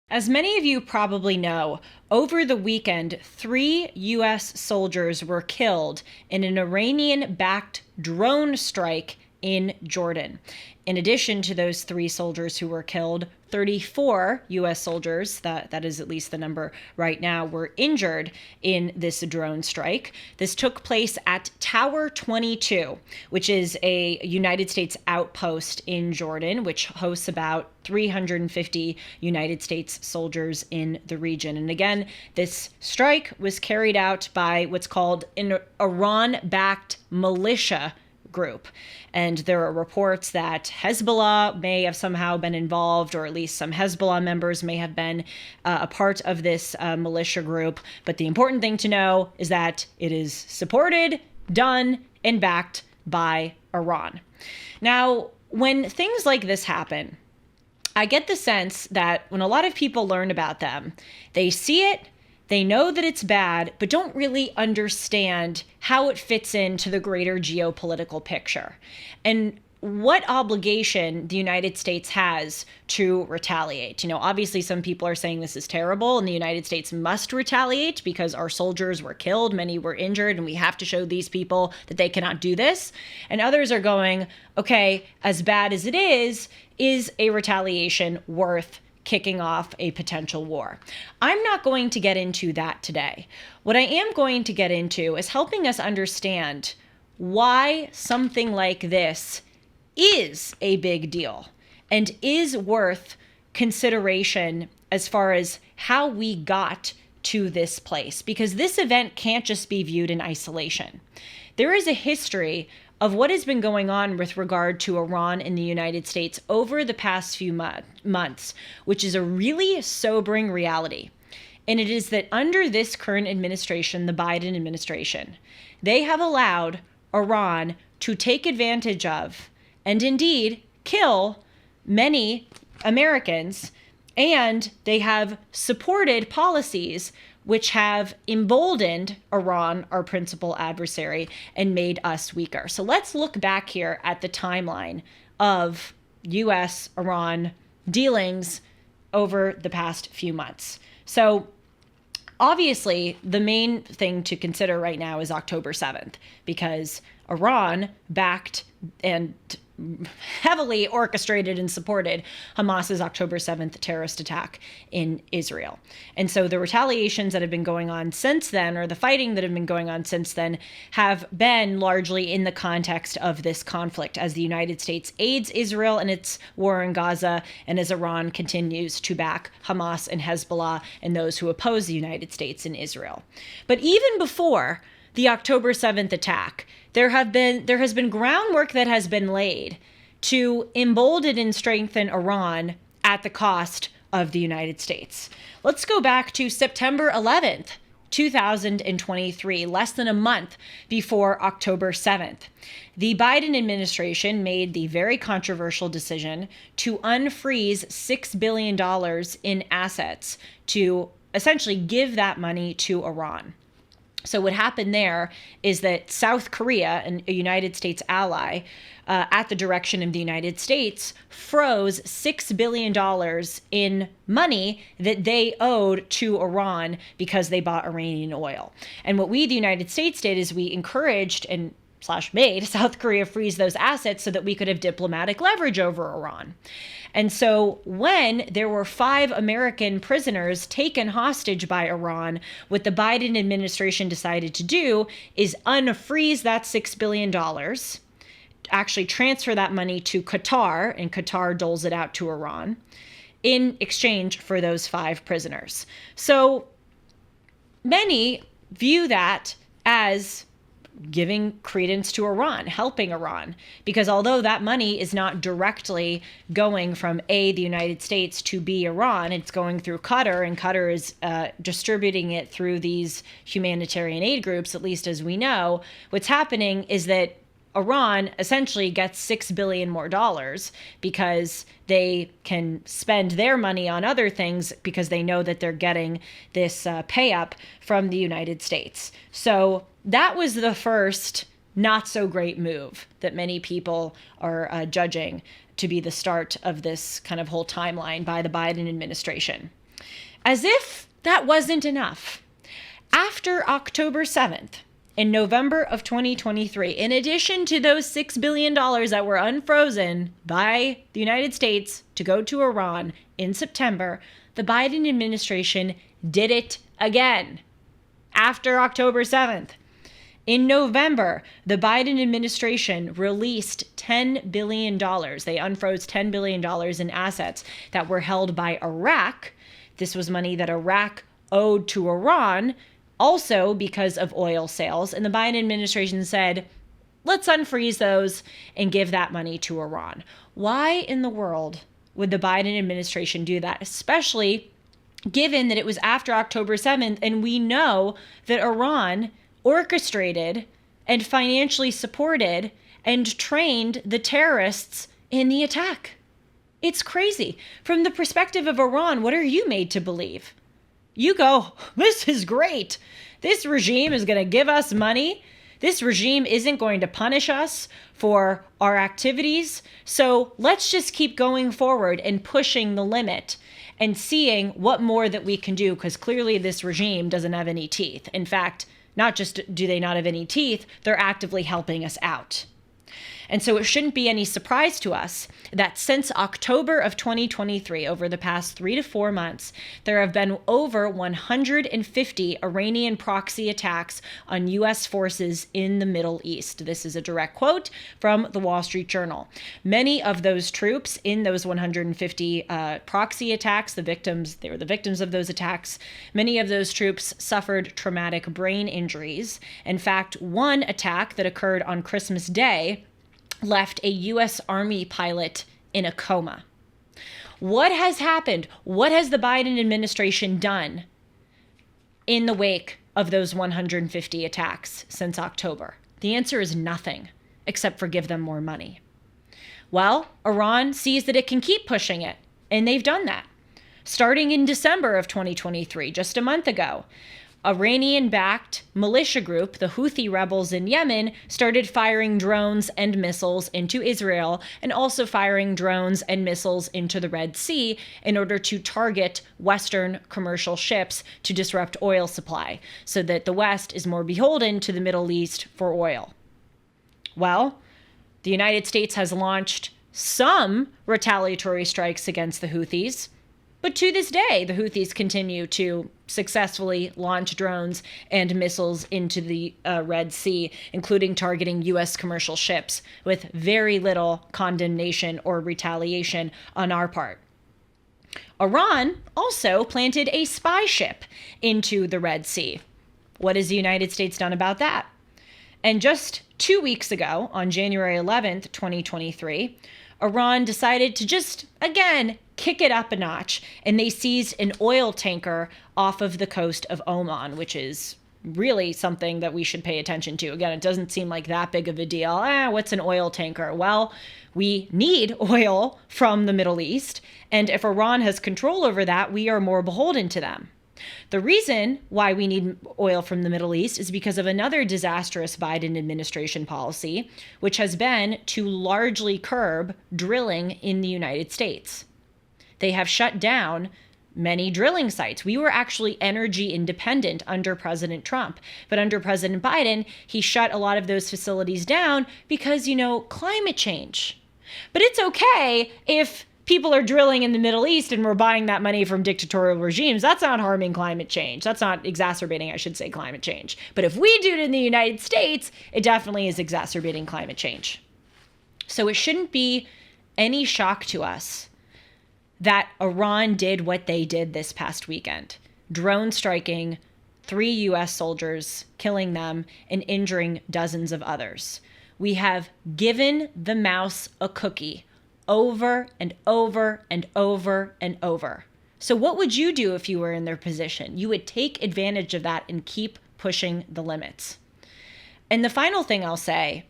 As many of you probably know, over the weekend, 3 U.S. soldiers were killed in an Iranian-backed drone strike in Jordan. In addition to those 3 soldiers who were killed, 34 U.S. soldiers, that is at least the number right now, were injured in this drone strike. This took place at Tower 22, which is a United States outpost in Jordan, which hosts about 350 United States soldiers in the region. And again, this strike was carried out by what's called an Iran-backed militia group. And there are reports that Hezbollah may have somehow been involved, or at least some Hezbollah members may have been a part of this militia group. But the important thing to know is that it is supported, done, and backed by Iran. Now, when things like this happen, I get the sense that when a lot of people learn about them, they see it, they know that it's bad, but don't really understand how it fits into the greater geopolitical picture and what obligation the United States has to retaliate. You know, obviously some people are saying this is terrible and the United States must retaliate because our soldiers were killed, many were injured, and we have to show these people that they cannot do this. And others are going, okay, as bad as it is a retaliation worth kicking off a potential war? I'm not going to get into that today. What I am going to get into is helping us understand why something like this is a big deal and is worth consideration as far as how we got to this place, because this event can't just be viewed in isolation. There is a history of what has been going on with regard to Iran in the United States over the past few months, which is a really sobering reality. And it is that under this current administration, the Biden administration, they have allowed Iran to take advantage of and indeed kill many Americans, and they have supported policies which have emboldened Iran, our principal adversary, and made us weaker. So let's look back here at the timeline of U.S.-Iran dealings over the past few months. So obviously, the main thing to consider right now is October 7th, because Iran backed and heavily orchestrated and supported Hamas's October 7th terrorist attack in Israel. And so the retaliations that have been going on since then, or the fighting that have been going on since then, have been largely in the context of this conflict as the United States aids Israel in its war in Gaza, and as Iran continues to back Hamas and Hezbollah and those who oppose the United States in Israel. But even before the October 7th attack, there has been groundwork that has been laid to embolden and strengthen Iran at the cost of the United States. Let's go back to September 11th, 2023, less than a month before October 7th. The Biden administration made the very controversial decision to unfreeze $6 billion in assets to essentially give that money to Iran. So what happened there is that South Korea, a United States ally, at the direction of the United States, froze $6 billion in money that they owed to Iran because they bought Iranian oil. And what we, the United States, did is we encouraged and made South Korea freeze those assets so that we could have diplomatic leverage over Iran. And so when there were 5 American prisoners taken hostage by Iran, what the Biden administration decided to do is unfreeze that $6 billion, actually transfer that money to Qatar, and Qatar doles it out to Iran in exchange for those 5 prisoners. So many view that as giving credence to Iran, helping Iran, because although that money is not directly going from A, the United States, to B, Iran, it's going through Qatar, and Qatar is distributing it through these humanitarian aid groups, at least as we know. What's happening is that Iran essentially gets $6 billion more because they can spend their money on other things because they know that they're getting this pay up from the United States. So that was the first not so great move that many people are judging to be the start of this kind of whole timeline by the Biden administration. As if that wasn't enough, after October 7th, in November of 2023, in addition to those $6 billion that were unfrozen by the United States to go to Iran in September, the Biden administration did it again after October 7th. In November, the Biden administration released $10 billion. They unfroze $10 billion in assets that were held by Iraq. This was money that Iraq owed to Iran, also because of oil sales. And the Biden administration said, let's unfreeze those and give that money to Iran. Why in the world would the Biden administration do that, especially given that it was after October 7th and we know that Iran orchestrated and financially supported and trained the terrorists in the attack? It's crazy. From the perspective of Iran, what are you made to believe? You go, this is great. This regime is going to give us money. This regime isn't going to punish us for our activities. So let's just keep going forward and pushing the limit and seeing what more that we can do, because clearly this regime doesn't have any teeth. In fact, not just do they not have any teeth, they're actively helping us out. And so it shouldn't be any surprise to us that since October of 2023, over the past 3 to 4 months, there have been over 150 Iranian proxy attacks on U.S. forces in the Middle East. This is a direct quote from the Wall Street Journal. Many of those troops in those 150 proxy attacks, they were the victims of those attacks. Many of those troops suffered traumatic brain injuries. In fact, one attack that occurred on Christmas Day left a U.S. Army pilot in a coma. What has happened? What has the Biden administration done in the wake of those 150 attacks since October? The answer is nothing, except for give them more money. Well, Iran sees that it can keep pushing it, and they've done that. Starting in December of 2023, just a month ago, Iranian-backed militia group, the Houthi rebels in Yemen, started firing drones and missiles into Israel and also firing drones and missiles into the Red Sea in order to target Western commercial ships to disrupt oil supply so that the West is more beholden to the Middle East for oil. Well, the United States has launched some retaliatory strikes against the Houthis, but to this day, the Houthis continue to successfully launch drones and missiles into the Red Sea, including targeting U.S. commercial ships with very little condemnation or retaliation on our part. Iran also planted a spy ship into the Red Sea. What has the United States done about that? And just 2 weeks ago, on January 11th, 2023, Iran decided to just, again, kick it up a notch, and they seized an oil tanker off of the coast of Oman, which is really something that we should pay attention to. Again, it doesn't seem like that big of a deal. What's an oil tanker? Well, we need oil from the Middle East, and if Iran has control over that, we are more beholden to them. The reason why we need oil from the Middle East is because of another disastrous Biden administration policy, which has been to largely curb drilling in the United States. They have shut down many drilling sites. We were actually energy independent under President Trump, but under President Biden, he shut a lot of those facilities down because, climate change. But it's okay if people are drilling in the Middle East and we're buying that money from dictatorial regimes. That's not harming climate change. That's not exacerbating, I should say, climate change. But if we do it in the United States, it definitely is exacerbating climate change. So it shouldn't be any shock to us that Iran did what they did this past weekend, drone striking 3 U.S. soldiers, killing them, and injuring dozens of others. We have given the mouse a cookie over and over and over and over. So what would you do if you were in their position? You would take advantage of that and keep pushing the limits. And the final thing I'll say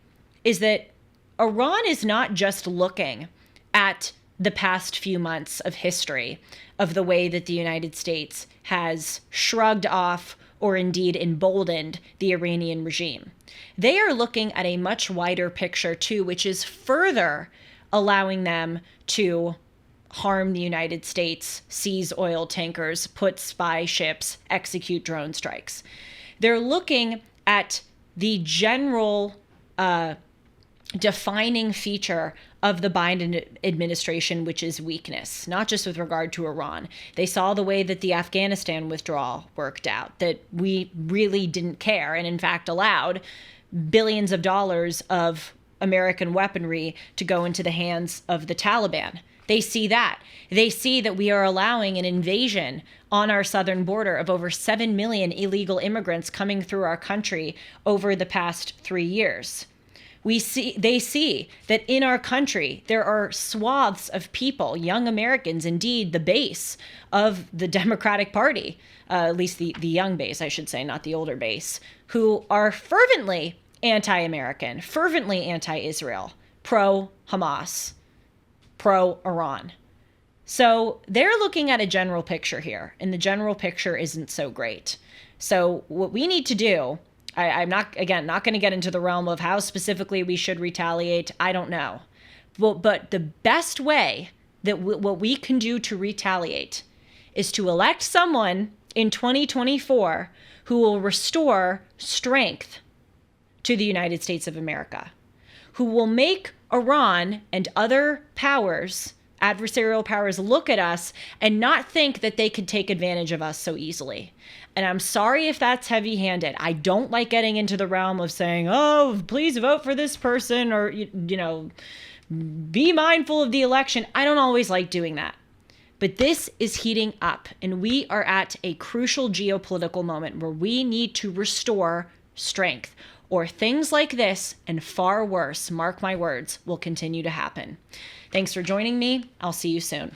is that Iran is not just looking at the past few months of history of the way that the United States has shrugged off or indeed emboldened the Iranian regime. They are looking at a much wider picture too, which is further allowing them to harm the United States, seize oil tankers, put spy ships, execute drone strikes. They're looking at the general defining feature of the Biden administration, which is weakness, not just with regard to Iran. They saw the way that the Afghanistan withdrawal worked out, that we really didn't care and in fact allowed billions of dollars of American weaponry to go into the hands of the Taliban. They see that. They see that we are allowing an invasion on our southern border of over 7 million illegal immigrants coming through our country over the past 3 years. They see that in our country, there are swaths of people, young Americans, indeed the base of the Democratic Party, at least the young base, I should say, not the older base, who are fervently anti-American, fervently anti-Israel, pro-Hamas, pro-Iran. So they're looking at a general picture here, and the general picture isn't so great. So what we need to do, I'm not going to get into the realm of how specifically we should retaliate. I don't know. But the best way that what we can do to retaliate is to elect someone in 2024 who will restore strength to the United States of America, who will make Iran and other powers, adversarial powers, look at us and not think that they could take advantage of us so easily. And I'm sorry if that's heavy-handed. I don't like getting into the realm of saying, oh, please vote for this person, or, be mindful of the election. I don't always like doing that. But this is heating up, and we are at a crucial geopolitical moment where we need to restore strength, or things like this and far worse, mark my words, will continue to happen. Thanks for joining me. I'll see you soon.